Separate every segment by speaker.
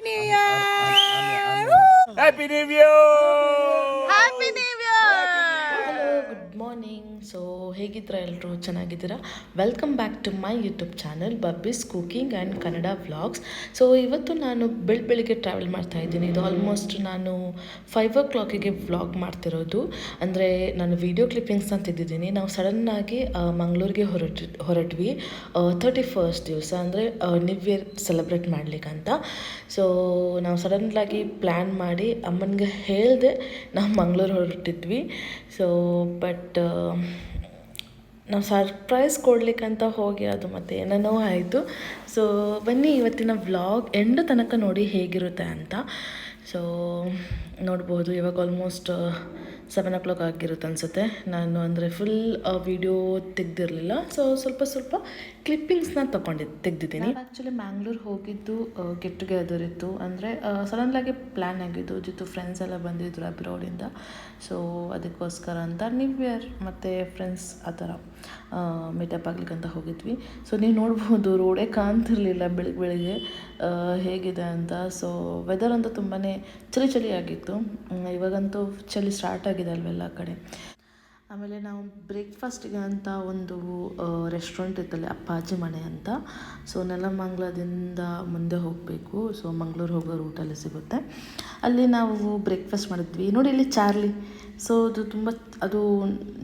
Speaker 1: New Year!
Speaker 2: Happy New Year!
Speaker 1: Happy New Year!
Speaker 3: Hello good morning. So ಹೇಗಿದ್ದೀರಾ ಎಲ್ಲರೂ? ಚೆನ್ನಾಗಿದ್ದೀರಾ? Welcome back to my YouTube channel Babbi's cooking and Kannada vlogs. So ಇವತ್ತು ನಾನು ಬೆಳಿಗ್ಗೆ travel ಮಾಡ್ತಾ ಇದ್ದೀನಿ. ಇದು ಆಲ್ಮೋಸ್ಟ್ ನಾನು 5 o'clock ವ್ಲಾಗ್ ಮಾಡ್ತಿರೋದು. ಅಂದರೆ ನಾನು ವೀಡಿಯೋ ಕ್ಲಿಪ್ಪಿಂಗ್ಸ್ನ ತೆಗೆದಿದ್ದೀನಿ. ನಾವು ಸಡನ್ನಾಗಿ ಮಂಗಳೂರಿಗೆ ಹೊರಟ್ವಿ 31st ದಿವಸ, ಅಂದರೆ ನ್ಯೂ ಇಯರ್ ಸೆಲೆಬ್ರೇಟ್ ಮಾಡ್ಲಿಕ್ಕಂತ. ಸೊ ನಾವು ಸಡನ್ಲಾಗಿ ಪ್ಲ್ಯಾನ್ ಮಾಡಿ ಅಮ್ಮನಿಗೆ ಹೇಳಿದೆ ನಾವು ಮಂಗಳೂರು ಹೊರಟಿದ್ವಿ. ಸೊ ಬಟ್ ನಾವು ಸರ್ಪ್ರೈಸ್ ಕೊಡ್ಲಿಕ್ಕಂತ ಹೋಗಿ ಅದು ಮತ್ತು ಏನೇನೋ ಆಯಿತು. ಸೊ ಬನ್ನಿ ಇವತ್ತಿನ ವ್ಲಾಗ್ ಎಂಡ್ ತನಕ ನೋಡಿ ಹೇಗಿರುತ್ತೆ ಅಂತ. ಸೊ ನೋಡ್ಬೋದು, ಇವಾಗ ಆಲ್ಮೋಸ್ಟ್ 7 o'clock ಆಗಿರುತ್ತೆ ಅನಿಸುತ್ತೆ. ನಾನು ಅಂದರೆ ಫುಲ್ ವೀಡಿಯೋ ತೆಗ್ದಿರಲಿಲ್ಲ, ಸೊ ಸ್ವಲ್ಪ ಕ್ಲಿಪ್ಪಿಂಗ್ಸ್ನ ತೆಗ್ದಿದ್ದೀನಿ. ಆ್ಯಕ್ಚುಲಿ ಮ್ಯಾಂಗ್ಳೂರ್ ಹೋಗಿದ್ದು ಗೆಟ್ ಟುಗೆದರ್ ಇತ್ತು. ಅಂದರೆ ಸಡನ್ಲಾಗಿ ಪ್ಲ್ಯಾನ್ ಆಗಿದ್ದು, ಜಿತ್ತು ಫ್ರೆಂಡ್ಸ್ ಎಲ್ಲ ಬಂದಿದ್ರು ಅಬ್ರಾಡಿಂದ. ಸೊ ಅದಕ್ಕೋಸ್ಕರ ಅಂತ ನ್ಯೂ ಇಯರ್ ಮತ್ತು ಫ್ರೆಂಡ್ಸ್ ಆ ಥರ ಮೀಟಪ್ ಆಗ್ಲಿಕ್ಕಂತ ಹೋಗಿದ್ವಿ. ಸೊ ನೀವು ನೋಡ್ಬೋದು, ರೋಡೇ ಕಾಣ್ತಿರ್ಲಿಲ್ಲ ಬೆಳಿಗ್ಗೆ ಹೇಗಿದೆ ಅಂತ. ಸೊ ವೆದರ್ ಅಂತೂ ತುಂಬಾ ಚಳಿ ಆಗಿತ್ತು. ಇವಾಗಂತೂ ಚಳಿ ಸ್ಟಾರ್ಟ್ ಆಗಿದೆ ಅಲ್ವೆಲ್ಲ ಕಡೆ. ಆಮೇಲೆ ನಾವು ಬ್ರೇಕ್ಫಾಸ್ಟಿಗೆ ಅಂತ ಒಂದು ರೆಸ್ಟೋರೆಂಟ್ ಇತ್ತಲ್ಲಿ, ಅಪ್ಪಾಜಿ ಮನೆ ಅಂತ. ಸೊ ನೆಲಮಂಗಲದಿಂದ ಮುಂದೆ ಹೋಗಬೇಕು. ಸೊ ಮಂಗಳೂರು ಹೋಗೋ ರೂಟಲ್ಲಿ ಸಿಗುತ್ತೆ. ಅಲ್ಲಿ ನಾವು ಬ್ರೇಕ್ಫಾಸ್ಟ್ ಮಾಡಿದ್ವಿ. ನೋಡಿ ಇಲ್ಲಿ ಚಾರ್ಲಿ. ಸೊ ಅದು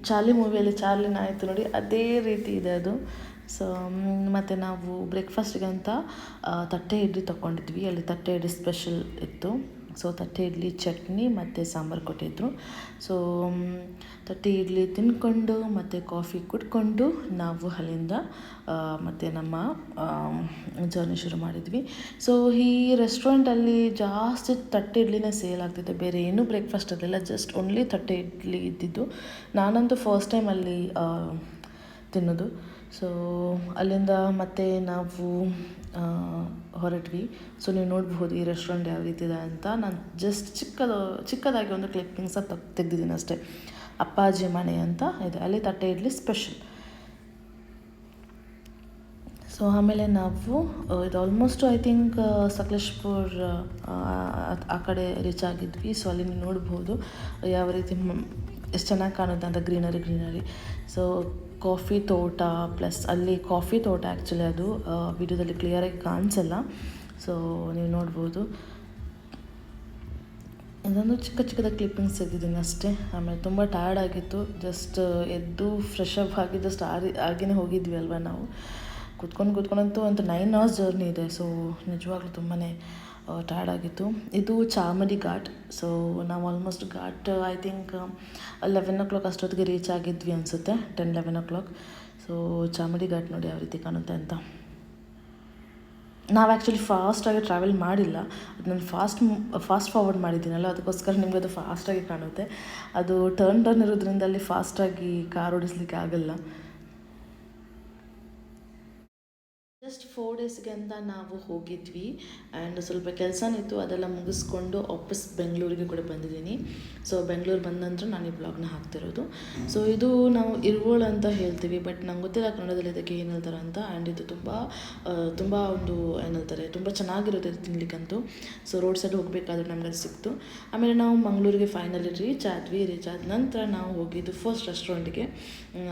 Speaker 3: ಚಾರ್ಲಿ ಮೂವಿಯಲ್ಲಿ ಚಾರ್ಲಿನ ಆಯಿತು ನೋಡಿ, ಅದೇ ರೀತಿ ಇದೆ ಅದು. ಸೊ ಮತ್ತು ನಾವು ಬ್ರೇಕ್ಫಾಸ್ಟಿಗೆ ಅಂತ ತಟ್ಟೆ ಇಡ್ಲಿ ತೊಗೊಂಡಿದ್ವಿ. ಅಲ್ಲಿ ತಟ್ಟೆ ಇಡ್ಲಿ ಸ್ಪೆಷಲ್ ಇತ್ತು. ಸೊ ತಟ್ಟೆ ಇಡ್ಲಿ, ಚಟ್ನಿ ಮತ್ತು ಸಾಂಬಾರು ಕೊಟ್ಟಿದ್ದರು. ಸೊ ತಟ್ಟೆ ಇಡ್ಲಿ ತಿಂದ್ಕೊಂಡು ಮತ್ತು ಕಾಫಿ ಕುಡ್ಕೊಂಡು ನಾವು ಅಲ್ಲಿಂದ ಮತ್ತು ನಮ್ಮ ಜರ್ನಿ ಶುರು ಮಾಡಿದ್ವಿ. ಸೊ ಈ ರೆಸ್ಟೋರೆಂಟಲ್ಲಿ ಜಾಸ್ತಿ ತಟ್ಟೆ ಇಡ್ಲಿನೇ ಸೇಲ್ ಆಗ್ತಿದೆ, ಬೇರೆ ಏನೂ ಬ್ರೇಕ್ಫಾಸ್ಟ್ ಇರಲಿಲ್ಲ, ಜಸ್ಟ್ ಓನ್ಲಿ ತಟ್ಟೆ ಇಡ್ಲಿ ಇದ್ದಿದ್ದು. ನಾನಂತೂ ಫಸ್ಟ್ ಟೈಮ್ ಅಲ್ಲಿ ತಿನ್ನೋದು. ಸೊ ಅಲ್ಲಿಂದ ಮತ್ತೆ ನಾವು ಹೊರಟ್ವಿ. ಸೊ ನೀವು ನೋಡ್ಬೋದು ಈ ರೆಸ್ಟೋರೆಂಟ್ ಯಾವ ರೀತಿ ಇದೆ ಅಂತ. ನಾನು ಜಸ್ಟ್ ಚಿಕ್ಕದಾಗಿ ಒಂದು ಕ್ಲಿಪ್ಪಿಂಗ್ಸ ತೆಗ್ದಿದ್ದೀನಿ ಅಷ್ಟೇ. ಅಪ್ಪಾಜಿ ಮನೆ ಅಂತ ಇದೆ, ಅಲ್ಲಿ ತಟ್ಟೆ ಇಡ್ಲಿ ಸ್ಪೆಷಲ್. ಸೊ ಆಮೇಲೆ ನಾವು ಇದು ಆಲ್ಮೋಸ್ಟ್ ಐ ಥಿಂಕ್ ಸಕಲೇಶ್ಪುರ ಆ ಕಡೆ ರೀಚ್ ಆಗಿದ್ವಿ. ಸೊ ಅಲ್ಲಿ ನೀವು ನೋಡ್ಬೋದು ಯಾವ ರೀತಿ ಎಷ್ಟು ಚೆನ್ನಾಗಿ ಕಾಣುತ್ತೆ ಅಂತ, ಗ್ರೀನರಿ. ಸೊ ಕಾಫಿ ತೋಟ, ಪ್ಲಸ್ ಅಲ್ಲಿ ಕಾಫಿ ತೋಟ ಆ್ಯಕ್ಚುಲಿ ಅದು ವಿಡಿಯೋದಲ್ಲಿ ಕ್ಲಿಯರಾಗಿ ಕಾಣಿಸಲ್ಲ. ಸೊ ನೀವು ನೋಡ್ಬೋದು, ಇದೊಂದು ಚಿಕ್ಕದಾಗಿ ಕ್ಲಿಪ್ಪಿಂಗ್ಸ್ ತೆಗೆದಿದ್ದೀನಿ ಅಷ್ಟೇ. ಆಮೇಲೆ ತುಂಬ ಟಯರ್ಡ್ ಆಗಿತ್ತು. ಜಸ್ಟ್ ಎದ್ದು ಫ್ರೆಶ್ ಅಪ್ ಆಗಿ ಜಸ್ಟ್ ಆಗಿನೇ ಹೋಗಿದ್ವಿ ಅಲ್ವಾ ನಾವು. ಕೂತ್ಕೊಂಡಂತೂ ಒಂದು 9 hours ಜರ್ನಿ ಇದೆ. ಸೊ ನಿಜವಾಗ್ಲೂ ತುಂಬಾ ಟಯರ್ಡ್ ಆಗಿತ್ತು. ಇದು ಚಾಮುಂಡಿ ಘಾಟ್. ಸೊ ನಾವು almost ghat I think 11 o'clock ಅಷ್ಟೊತ್ತಿಗೆ ರೀಚ್ ಆಗಿದ್ವಿ ಅನಿಸುತ್ತೆ, 10-11 o'clock. ಸೊ ಚಾಮುಂಡಿ ಘಾಟ್ ನೋಡಿ ಯಾವ ರೀತಿ ಕಾಣುತ್ತೆ ಅಂತ. ನಾವು ಆ್ಯಕ್ಚುಲಿ ಫಾಸ್ಟಾಗಿ ಟ್ರಾವೆಲ್ ಮಾಡಿಲ್ಲ, ಅದು ನಾನು ಫಾಸ್ಟ್ ಫಾರ್ವರ್ಡ್ ಮಾಡಿದ್ದೀನಲ್ಲ, ಅದಕ್ಕೋಸ್ಕರ ನಿಮಗೆ ಅದು ಫಾಸ್ಟಾಗಿ ಕಾಣುತ್ತೆ. ಅದು ಟರ್ನ್ ಇರೋದ್ರಿಂದ ಅಲ್ಲಿ ಫಾಸ್ಟಾಗಿ ಕಾರ್ ಓಡಿಸ್ಲಿಕ್ಕೆ ಆಗಲ್ಲ. ಜಸ್ಟ್ 4 daysಗೆ ಅಂತ ನಾವು ಹೋಗಿದ್ವಿ. ಆ್ಯಂಡ್ ಸ್ವಲ್ಪ ಕೆಲಸನಿತ್ತು, ಅದೆಲ್ಲ ಮುಗಿಸ್ಕೊಂಡು ವಾಪಸ್ ಬೆಂಗಳೂರಿಗೆ ಕೂಡ ಬಂದಿದ್ದೀನಿ. ಸೊ ಬೆಂಗಳೂರು ಬಂದ ನಂತರ ನಾನು ಈ ಬ್ಲಾಗ್ನ ಹಾಕ್ತಿರೋದು. ಸೊ ಇದು ನಾವು ಇರುಗೋಳು ಅಂತ ಹೇಳ್ತೀವಿ, ಬಟ್ ನಂಗೆ ಗೊತ್ತಿಲ್ಲ ಕನ್ನಡದಲ್ಲಿ ಇದಕ್ಕೆ ಏನು ಹೇಳ್ತಾರೆ ಅಂತ. ಆ್ಯಂಡ್ ಇದು ತುಂಬ ಒಂದು ಏನು ಹೇಳ್ತಾರೆ, ತುಂಬ ಚೆನ್ನಾಗಿರುತ್ತೆ ತಿನ್ಲಿಕ್ಕಂತೂ. ಸೊ ರೋಡ್ ಸೈಡ್ ಹೋಗಬೇಕಾದ್ರೆ ನಮ್ಗೆ ಅದು ಸಿಕ್ತು. ಆಮೇಲೆ ನಾವು ಮಂಗಳೂರಿಗೆ ಫೈನಲಿ ರೀಚ್ ಆದ ನಂತರ ನಾವು ಹೋಗಿದ್ದು ಫಸ್ಟ್ ರೆಸ್ಟೋರೆಂಟ್ಗೆ.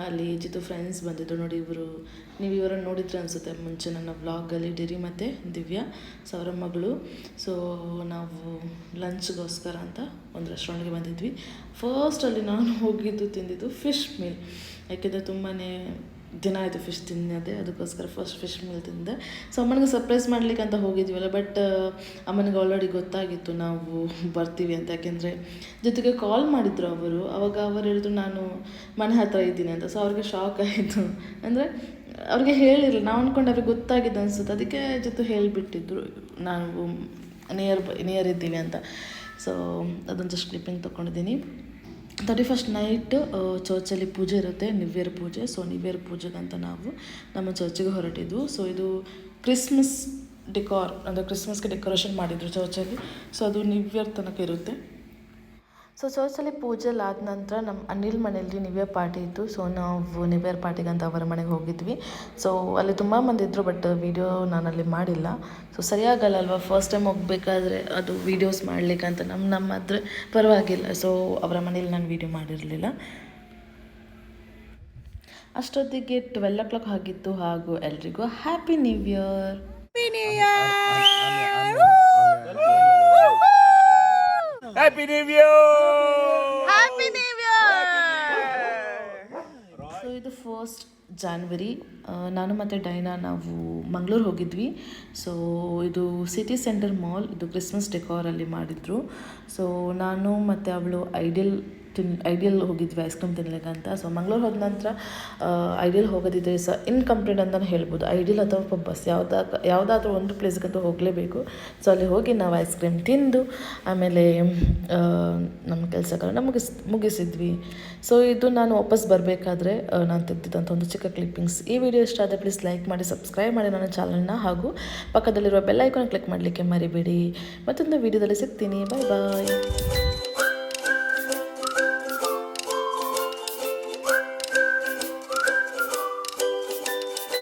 Speaker 3: ಅಲ್ಲಿ ಜಿತ್ತು ಫ್ರೆಂಡ್ಸ್ ಬಂದಿದ್ದು ನೋಡಿ. ನೀವು ಇವರನ್ನು ನೋಡಿದ್ರೆ ಅನಿಸುತ್ತೆ ಮುಂಚೆ ನನ್ನ ವ್ಲಾಗಲ್ಲಿ, ಡಿರಿ ಮತ್ತು ದಿವ್ಯಾ, ಸೊ ಅವರ ಮಗಳು. ಸೊ ನಾವು ಲಂಚ್ಗೋಸ್ಕರ ಅಂತ ಒಂದು ರೆಸ್ಟೋರೆಂಟ್ಗೆ ಬಂದಿದ್ವಿ. ಫಸ್ಟಲ್ಲಿ ನಾನು ತಿಂದಿದ್ದು ಫಿಶ್ ಮೀಲ್. ಯಾಕೆಂದರೆ ತುಂಬಾ ದಿನ ಆಯಿತು ಫಿಶ್ ತಿನ್ನೋದೆ, ಅದಕ್ಕೋಸ್ಕರ ಫಸ್ಟ್ ಫಿಶ್ ಮೀಲ್ ತಿಂದೆ. ಸೊ ಅಮ್ಮನಿಗೆ ಸರ್ಪ್ರೈಸ್ ಮಾಡ್ಲಿಕ್ಕೆ ಅಂತ ಹೋಗಿದ್ವಲ್ಲ, ಬಟ್ ಅಮ್ಮನಿಗೆ ಆಲ್ರೆಡಿ ಗೊತ್ತಾಗಿತ್ತು ನಾವು ಬರ್ತೀವಿ ಅಂತ. ಯಾಕೆಂದರೆ ಜೊತೆಗೆ ಕಾಲ್ ಮಾಡಿದ್ರು ಅವಾಗ ಅವರು ಹೇಳಿದ್ರು ನಾನು ಮನೆ ಹತ್ರ ಇದ್ದೀನಿ ಅಂತ. ಸೊ ಅವ್ರಿಗೆ ಶಾಕ್ ಆಯಿತು. ಅಂದರೆ ಅವ್ರಿಗೆ ಹೇಳಿರಲಿಲ್ಲ, ನಾವು ಅಂದ್ಕೊಂಡು ಅವ್ರಿಗೆ ಗೊತ್ತಾಗಿದ್ದು ಅನಿಸುತ್ತೆ, ಅದಕ್ಕೆ ಜೊತೆ ಹೇಳಿಬಿಟ್ಟಿದ್ರು ನಾವು ನಿಯರ್ ಇದ್ದೀವಿ ಅಂತ. ಸೊ ಅದೊಂದು ಜಸ್ಟ್ ಕ್ಲಿಪ್ಪಿಂಗ್ ತೊಗೊಂಡಿದ್ದೀನಿ. 31st ನೈಟ್ ಚರ್ಚಲ್ಲಿ ಪೂಜೆ ಇರುತ್ತೆ, ನ್ಯೂ ಇಯರ್ ಪೂಜೆ. ಸೊ ನ್ಯೂ ಇಯರ್ ಪೂಜೆಗಂತ ನಾವು ನಮ್ಮ ಚರ್ಚಿಗೆ ಹೊರಟಿದ್ದು. ಸೊ ಇದು ಕ್ರಿಸ್ಮಸ್ ಅಂದರೆ ಕ್ರಿಸ್ಮಸ್ಗೆ ಡೆಕೋರೇಷನ್ ಮಾಡಿದರು ಚರ್ಚಲ್ಲಿ. ಸೊ ಅದು ನ್ಯೂ ಇಯರ್ ತನಕ ಇರುತ್ತೆ. ಸೊ ಚರ್ಚಲ್ಲಿ ಪೂಜೆಲ್ಲ ಆದ ನಂತರ ನಮ್ಮ ಅನಿಲ್ ಮನೆಯಲ್ಲಿ ನ್ಯೂ ಇಯರ್ ಪಾರ್ಟಿ ಇತ್ತು. ಸೊ ನಾವು ನ್ಯೂ ಇಯರ್ ಪಾರ್ಟಿಗೆ ಅಂತ ಅವರ ಮನೆಗೆ ಹೋಗಿದ್ವಿ. ಸೊ ಅಲ್ಲಿ ತುಂಬ ಮಂದಿ ಇದ್ದರು, ಬಟ್ ವೀಡಿಯೋ ನಾನಲ್ಲಿ ಮಾಡಿಲ್ಲ. ಸೊ ಸರಿಯಾಗಲ್ಲ ಅಲ್ವಾ, ಫಸ್ಟ್ ಟೈಮ್ ಹೋಗಬೇಕಾದ್ರೆ ಅದು ವೀಡಿಯೋಸ್ ಮಾಡಲಿಕ್ಕೆ ಅಂತ ನಮ್ಮ ಹತ್ರ ಪರವಾಗಿಲ್ಲ. ಸೊ ಅವರ ಮನೇಲಿ ನಾನು ವೀಡಿಯೋ ಮಾಡಿರಲಿಲ್ಲ. ಅಷ್ಟೊತ್ತಿಗೆ 12 ಆಗಿತ್ತು. ಹಾಗೂ ಎಲ್ರಿಗೂ happy new year.
Speaker 1: Happy New Year!
Speaker 2: Happy New Year!
Speaker 3: So ಇದು 1st ಜಾನ್ವರಿ. ನಾನು ಮತ್ತು ಡೈನಾ ನಾವು ಮಂಗಳೂರು ಹೋಗಿದ್ವಿ. ಸೊ ಇದು ಸಿಟಿ ಸೆಂಟರ್ ಮಾಲ್, ಇದು ಕ್ರಿಸ್ಮಸ್ ಡೆಕೋರಲ್ಲಿ ಮಾಡಿದರು. ಸೊ ನಾನು ಮತ್ತು ಅವಳು ಐಡಿಯಲ್ ಹೋಗಿದ್ವಿ ಐಸ್ ಕ್ರೀಮ್ ತಿನ್ಲಿಕ್ಕೆ ಅಂತ. ಸೊ ಮಂಗಳೂರು ಹೋದ ನಂತರ ಐಡಿಯಲ್ ಹೋಗೋದಿದ್ರೆ ಇನ್ಕಂಪ್ಲೀಟ್ ಅಂತಲೇ ಹೇಳ್ಬೋದು. ಐಡಿಯಲ್ ಅಥವಾ ಪಬ್ಬಸ್ ಯಾವುದಾದ್ರೂ ಒಂದು ಪ್ಲೇಸ್ಗಂತೂ ಹೋಗಲೇಬೇಕು. ಸೊ ಅಲ್ಲಿ ಹೋಗಿ ನಾವು ಐಸ್ ಕ್ರೀಮ್ ತಿಂದು ಆಮೇಲೆ ನಮ್ಮ ಕೆಲಸಗಳನ್ನ ಮುಗಿಸಿದ್ವಿ. ಸೊ ಇದು ನಾನು ವಾಪಸ್ ಬರಬೇಕಾದ್ರೆ ನಾನು ತೆಗೆದಿದ್ದಂಥ ಒಂದು ಚಿಕ್ಕ ಕ್ಲಿಪ್ಪಿಂಗ್ಸ್. ಈ ವಿಡಿಯೋ ಇಷ್ಟ ಆದರೆ ಪ್ಲೀಸ್ ಲೈಕ್ ಮಾಡಿ, ಸಬ್ಸ್ಕ್ರೈಬ್ ಮಾಡಿ ನನ್ನ ಚಾನಲ್ನ, ಹಾಗೂ ಪಕ್ಕದಲ್ಲಿರುವ ಬೆಲ್ ಐಕಾನ್ ಕ್ಲಿಕ್ ಮಾಡಲಿಕ್ಕೆ ಮರಿಬೇಡಿ. ಮತ್ತೊಂದು ವಿಡಿಯೋದಲ್ಲಿ ಸಿಗ್ತೀನಿ. ಬಾಯ್ ಬಾಯ್.